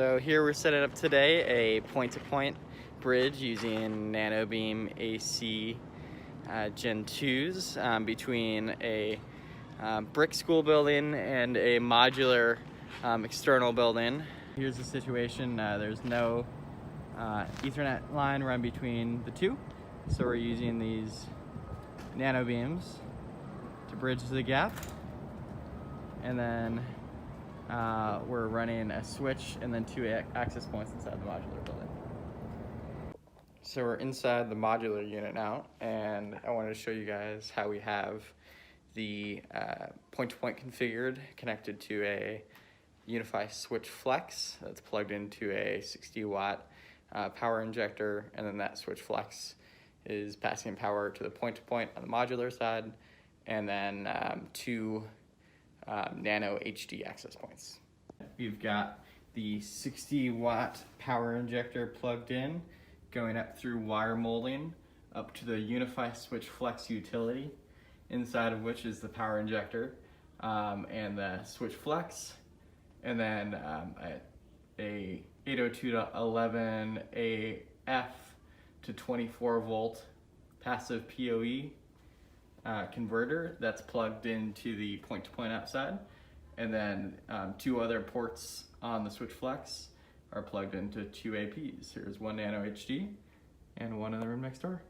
So here we're setting up today a point-to-point bridge using NanoVM AC Gen 2s between a brick school building and a modular external building. Here's the situation. There's no Ethernet line run between the two, so we're using these NanoVMs to bridge the gap, and then we're running a switch and then two access points inside the modular building. So we're inside the modular unit now, and I wanted to show you guys how we have the point-to-point configured, connected to a Unify switch flex that's plugged into a 60-watt power injector, and then that switch flex is passing power to the point-to-point on the modular side, and then two Nano HD access points. We've got the 60-watt power injector plugged in, going up through wire molding up to the Unify switch flex utility, inside of which is the power injector and the switch flex, and then a 802.11af to 24 volt passive PoE converter that's plugged into the point-to-point outside, and then two other ports on the switch flex are plugged into two APs. Here's one Nano HD and one in the room next door.